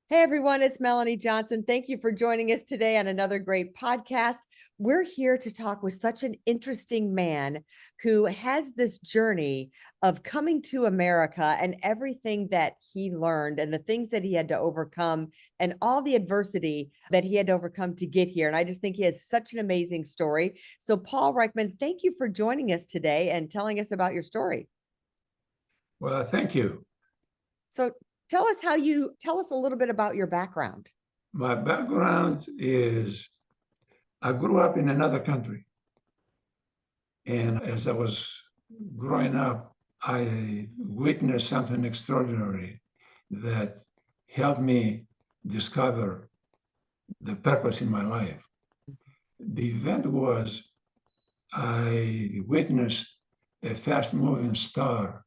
Hey everyone, it's Melanie Johnson. Thank you for joining us today on another great podcast. We're here to talk with such an interesting man who has this journey of coming to America and everything that he learned and the things that he had to overcome and all the adversity that he had to overcome to get here. And I just think he has such an amazing story. So, Paul Reichman, thank you for joining us today and telling us about your story. Well, thank you. So, tell us a little bit about your background. My background is I grew up in another country. And as I was growing up, I witnessed something extraordinary that helped me discover the purpose in my life. The event was I witnessed a fast moving star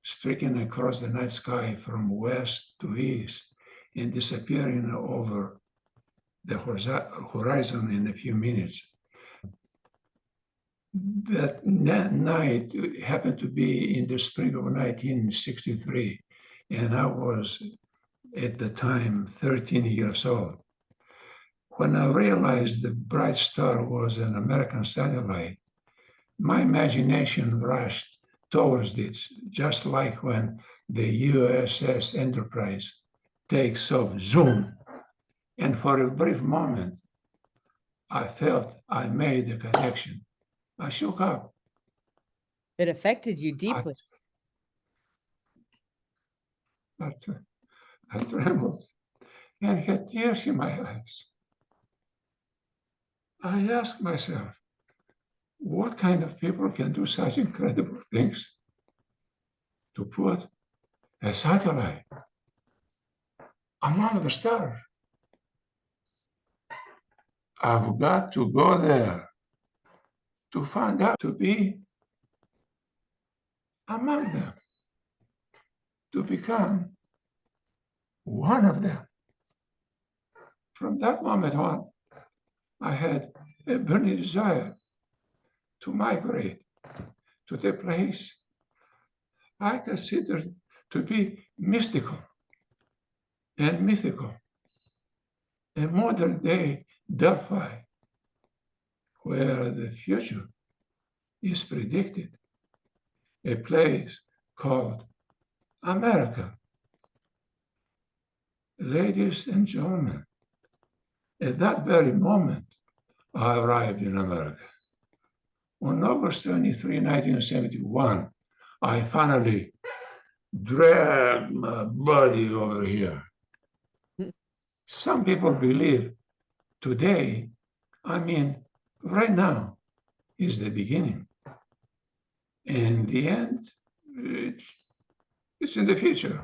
streaking across the night sky from west to east and disappearing over the horizon in a few minutes. That night happened to be in the spring of 1963, and I was at the time 13 years old. When I realized the bright star was an American satellite, my imagination rushed towards it, just like when the USS Enterprise takes off, zoom. And for a brief moment, I felt I made a connection. I shook up. It affected you I, deeply. I, I trembled and had tears in my eyes. I asked myself, what kind of people can do such incredible things? To put a satellite among the stars. I've got to go there to find out to be among them, to become one of them. From that moment on, I had a burning desire to migrate to the place I considered to be mystical and mythical, a modern day Delphi, where the future is predicted, a place called America. Ladies and gentlemen, at that very moment, I arrived in America. On August 23, 1971, I finally dragged my body over here. Some people believe today, right now, is the beginning. And the end, it's in the future.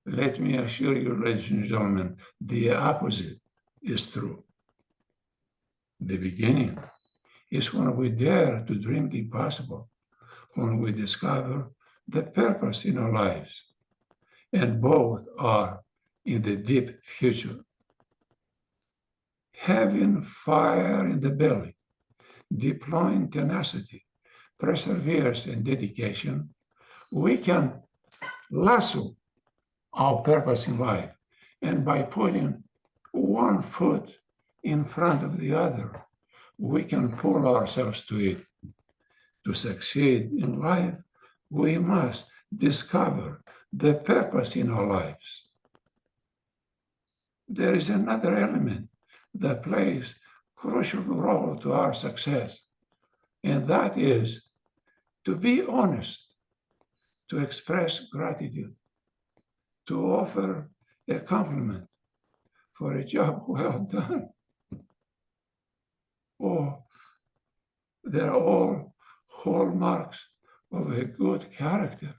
Let me assure you, ladies and gentlemen, the opposite is true. The beginning is when we dare to dream the impossible, when we discover the purpose in our lives. And both are in the deep future. Having fire in the belly, deploying tenacity, perseverance, and dedication, we can lasso our purpose in life. And by putting one foot in front of the other, we can pull ourselves to it. To succeed in life, we must discover the purpose in our lives. There is another element that plays crucial role to our success, and that is to be honest, to express gratitude, to offer a compliment for a job well done. Oh, they're all hallmarks of a good character.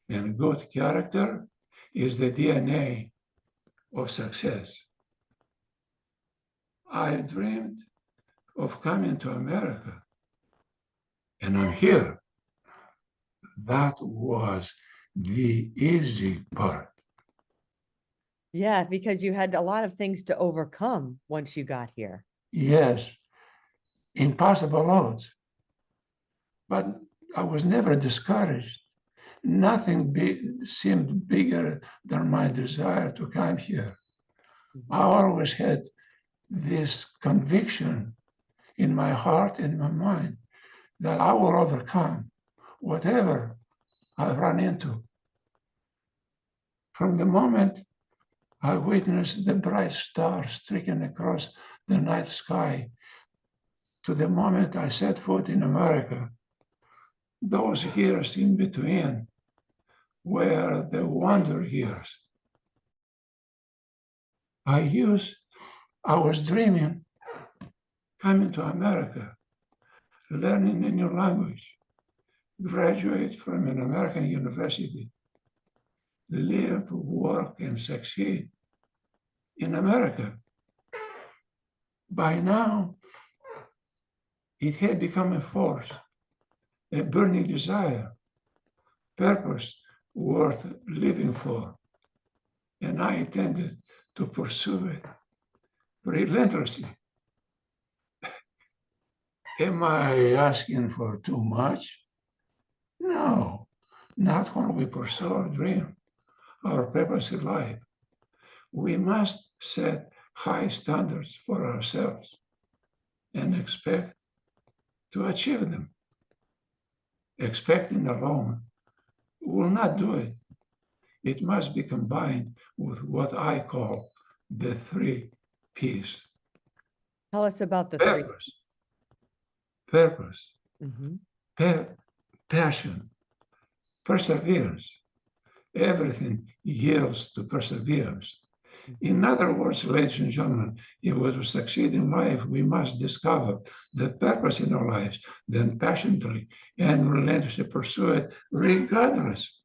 And good character is the DNA of success. I dreamed of coming to America, and I'm here. That was the easy part. Yeah, because you had a lot of things to overcome once you got here. Yes, impossible odds. But I was never discouraged nothing seemed bigger than my desire to come here. Mhm. I always had this conviction in my heart and my mind that I will overcome whatever I run into. From the moment I witnessed the bright stars streaking across the night sky to the moment I set foot in America, those years in between were the wonder years. I was dreaming coming to America, learning a new language, graduate from an American university, live, work, and succeed in America. By now, it had become a force, a burning desire, purpose worth living for, and I intended to pursue it relentlessly. Am I asking for too much? No, not when we pursue our dream, our purpose in life. We must set high standards for ourselves and expect to achieve them. Expecting alone will not do it. It must be combined with what I call the three P's. Tell us about the three. Purpose, purpose, Mhm. passion, perseverance. Everything yields to perseverance. In other words, ladies and gentlemen, if we to succeed in life, we must discover the purpose in our lives, then passionately and relentlessly pursue it, regardless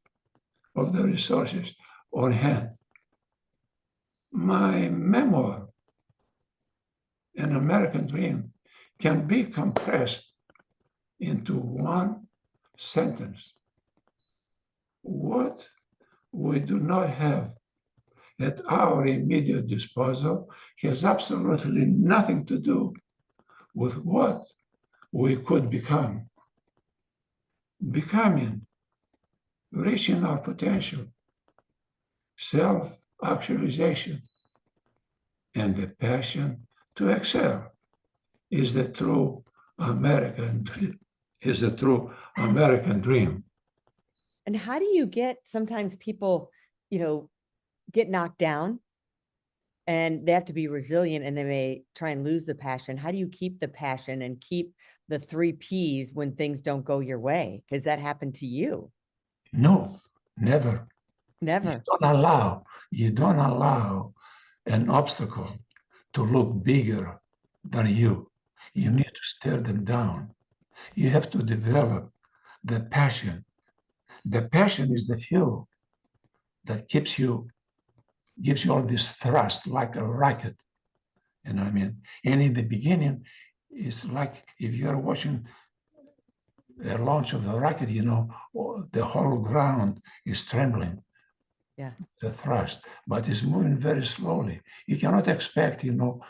of the resources on hand. My memoir, An American Dream, can be compressed into one sentence. What we do not have at our immediate disposal has absolutely nothing to do with what we could become. Becoming, reaching our potential, self-actualization, and the passion to excel is the true American dream. Is the true American dream. And how do you get sometimes people, get knocked down and they have to be resilient and they may try and lose the passion? How do you keep the passion and keep the three P's when things don't go your way? Because that happened to you. No, never. Never. You don't allow an obstacle to look bigger than you. You need to stare them down. You have to develop the passion. The passion is the fuel that gives you all this thrust like a rocket. You know what I mean? And in the beginning, it's like if you're watching a launch of the rocket, the whole ground is trembling. Yeah. The thrust, but it's moving very slowly. You cannot expect, to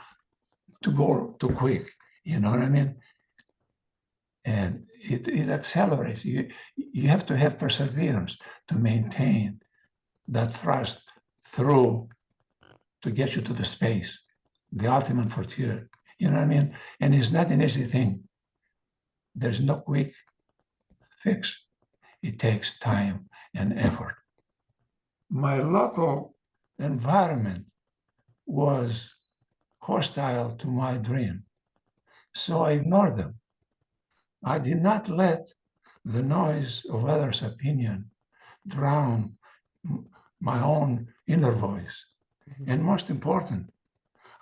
go too quick. You know what I mean? And it accelerates. You have to have perseverance to maintain that thrust through to get you to the space, the ultimate frontier. You know what I mean? And it's not an easy thing. There's no quick fix. It takes time and effort. My local environment was hostile to my dream, so I ignored them. I did not let the noise of others' opinion drown my own inner voice. Mhm. And most important,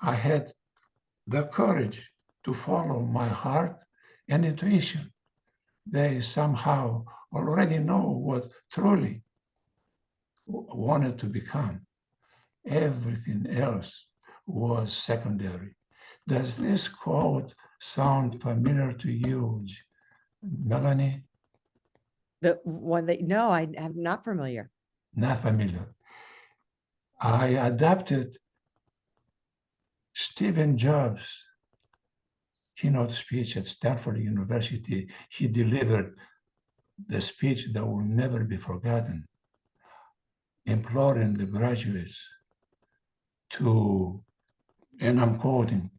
I had the courage to follow my heart and intuition. They somehow already know what truly wanted to become. Everything else was secondary. Does this quote sound familiar to you, Melanie? The one that, no, I am not familiar. Not familiar. I adapted Stephen Jobs' keynote speech at Stanford University. He delivered the speech that will never be forgotten, imploring the graduates to, and I'm quoting,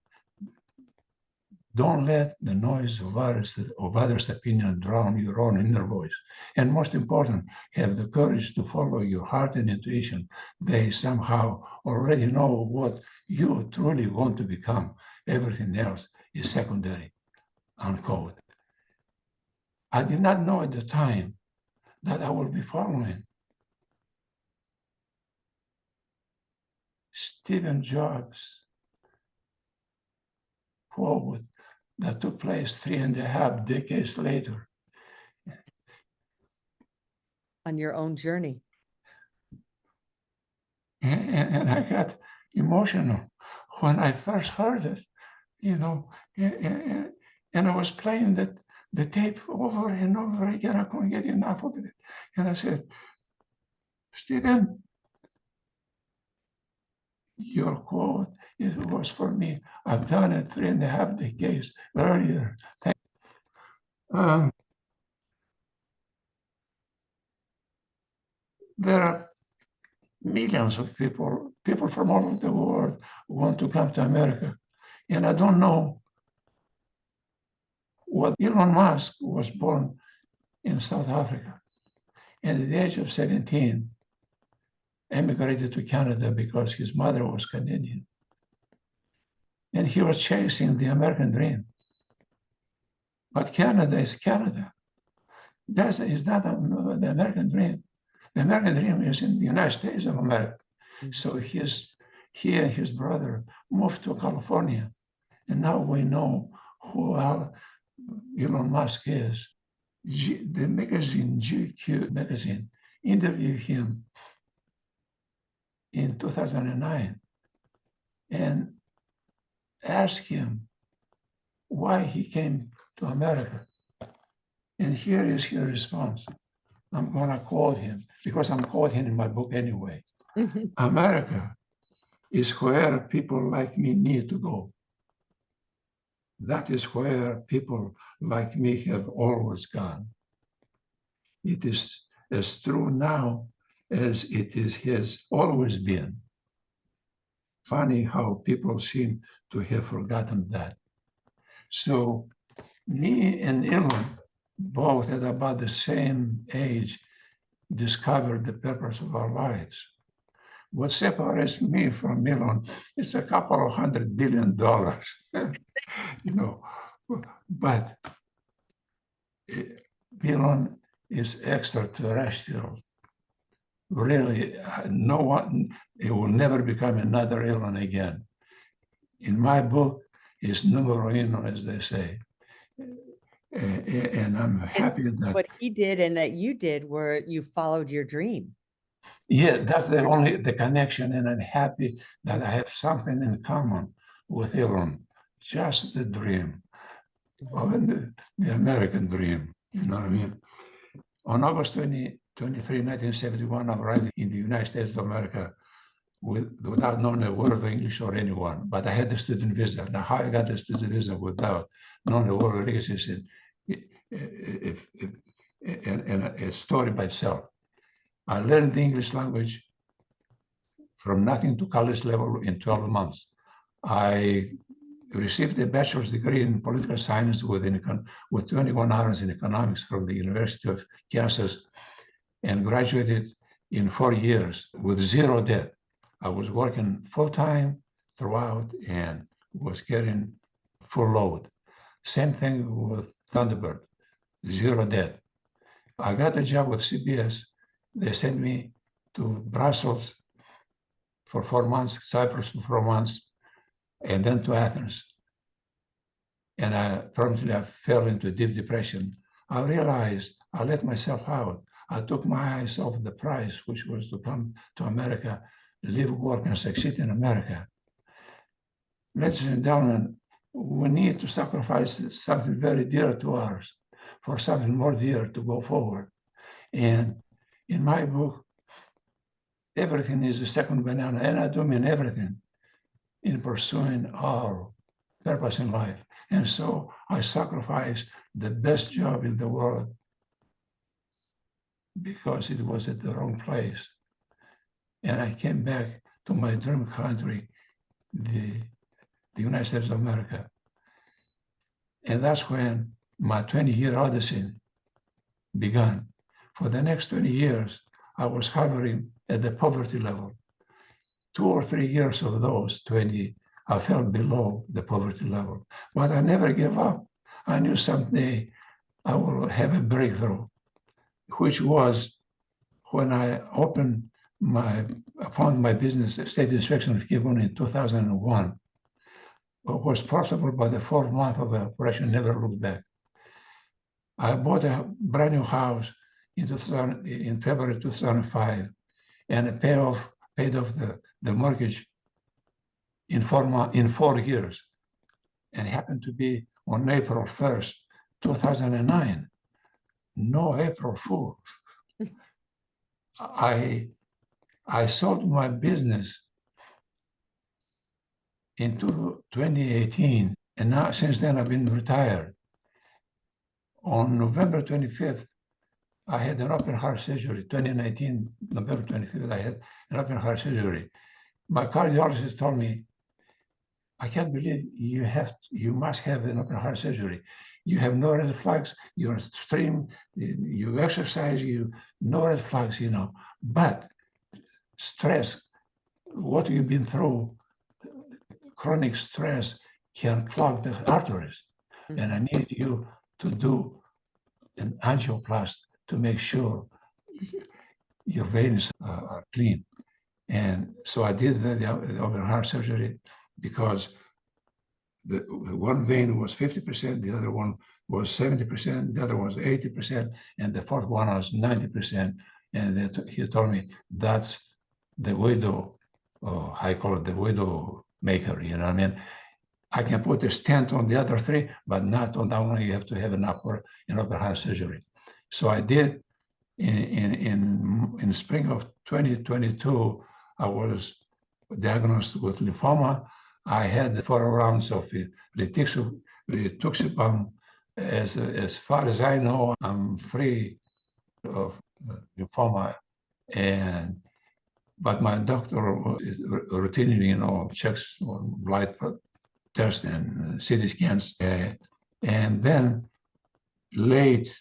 don't let the noise of others' opinion drown your own inner voice. And most important, have the courage to follow your heart and intuition. They somehow already know what you truly want to become. Everything else is secondary, unquote. I did not know at the time that I will be following Stephen Jobs' quote that took place 3.5 decades later. On your own journey. And I got emotional when I first heard it, you know, and I was playing the tape over and over again. I couldn't get enough of it. And I said, Stephen, your quote was for me. I've done it 3.5 decades earlier. There are millions of people from all over the world want to come to America. And I don't know what Elon Musk was born in South Africa. And at the age of 17, emigrated to Canada because his mother was Canadian. And he was chasing the American dream. But Canada is Canada. That is not the American dream. The American dream is in the United States of America. Mm-hmm. So he and his brother moved to California. And now we know who Elon Musk is. The magazine, GQ magazine, interviewed him in 2009 and asked him why he came to America. And here is his response. I'm going to quote him because I'm quoting him in my book anyway. America is where people like me need to go. That is where people like me have always gone. It is as true now as it has always been. Funny how people seem to have forgotten that. So me and Elon, both at about the same age, discovered the purpose of our lives. What separates me from Elon is a couple of $100 billion, you know. But Elon is extraterrestrial. Really, no one, it will never become another Elon again. In my book, is numero uno, as they say. And I'm happy that what he did and that you did were you followed your dream. Yeah, that's the connection, and I'm happy that I have something in common with Elon, just the dream, the American dream, you know what I mean? On August 23, 1971, I arrived in the United States of America without knowing a word of English or anyone, but I had the student visa. Now, how I got the student visa without knowing a word of English is a story by itself. I learned the English language from nothing to college level in 12 months. I received a bachelor's degree in political science with 21 hours in economics from the University of Kansas and graduated in 4 years with zero debt. I was working full-time throughout and was getting full load. Same thing with Thunderbird, zero debt. I got a job with CBS. They sent me to Brussels for 4 months, Cyprus for 4 months, and then to Athens. And I fell into a deep depression. I realized I let myself out. I took my eyes off the prize, which was to come to America, live, work, and succeed in America. Ladies and gentlemen, we need to sacrifice something very dear to us for something more dear to go forward. And in my book, everything is a second banana, and I do mean everything in pursuing our purpose in life. And so I sacrifice the best job in the world because it was at the wrong place. And I came back to my dream country, the United States of America. And that's when my 20-year odyssey began. For the next 20 years, I was hovering at the poverty level. 2 or 3 years of those 20, I fell below the poverty level. But I never gave up. I knew someday I will have a breakthrough, which was when I found my business, State Inspection of Kibun, in 2001. It was profitable by the 4th month of the operation, never looked back. I bought a brand new house in February 2005, and I paid off the mortgage in 4 years. And it happened to be on April 1st, 2009. No April Fool. I sold my business in 2018, and now since then I've been retired. On November 25th, I had an open heart surgery. 2019, November 25th, I had an open heart surgery. My cardiologist told me, I can't believe you must have an open heart surgery. You have no red flags, you're extreme, you exercise, no red flags, but stress, what you've been through, chronic stress can clog the arteries. Mm-hmm. And I need you to do an angioplasty to make sure your veins are clean. And so I did the open heart surgery because the one vein was 50%, the other one was 70%, the other was 80%, and the fourth one was 90%. And he told me that's the widow, I call it the widow maker, you know what I mean? I can put a stent on the other 3, but not on that one. You have to have an open heart surgery. So I did in spring of 2022, I was diagnosed with lymphoma. I had 4 rounds of rituximab. As far as I know, I'm free of lymphoma. But my doctor routinely, checks on blood tests and CT scans. And then late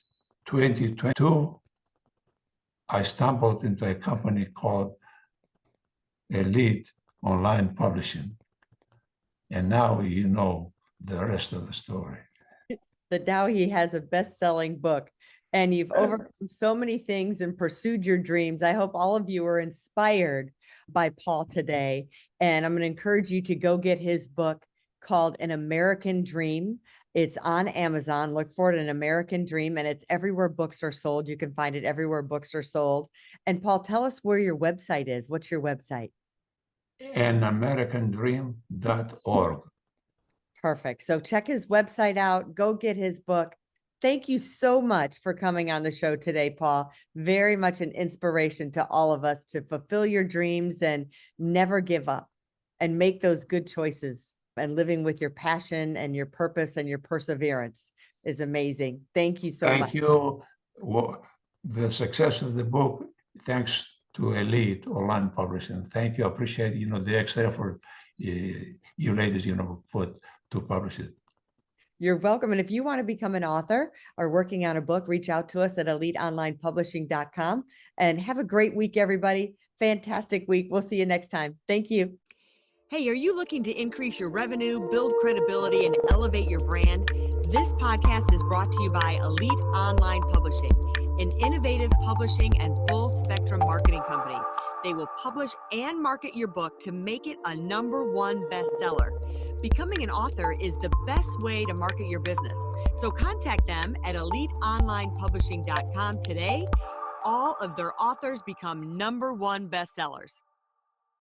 2022, I stumbled into a company called Elite Online Publishing. And now you know the rest of the story. That now he has a best-selling book, and you've overcome so many things and pursued your dreams. I hope all of you are inspired by Paul today. And I'm going to encourage you to go get his book called An American Dream. It's on Amazon. Look for it, An American Dream, and it's everywhere books are sold. You can find it everywhere books are sold. And Paul, tell us where your website is. What's your website? AnAmericanDream.org. Perfect. So check his website out. Go get his book. Thank you so much for coming on the show today, Paul. Very much an inspiration to all of us to fulfill your dreams and never give up and make those good choices. And living with your passion and your purpose and your perseverance is amazing. Thank you so much. Thank you. Well, the success of the book, thanks to Elite Online Publishing. Thank you. I appreciate, the extra effort you ladies, put to publish it. You're welcome. And if you want to become an author or working on a book, reach out to us at eliteonlinepublishing.com. And have a great week, everybody. Fantastic week. We'll see you next time. Thank you. Hey, are you looking to increase your revenue, build credibility, and elevate your brand? This podcast is brought to you by Elite Online Publishing, an innovative publishing and full spectrum marketing company. They will publish and market your book to make it a #1 bestseller. Becoming an author is the best way to market your business. So contact them at eliteonlinepublishing.com today. All of their authors become #1 bestsellers.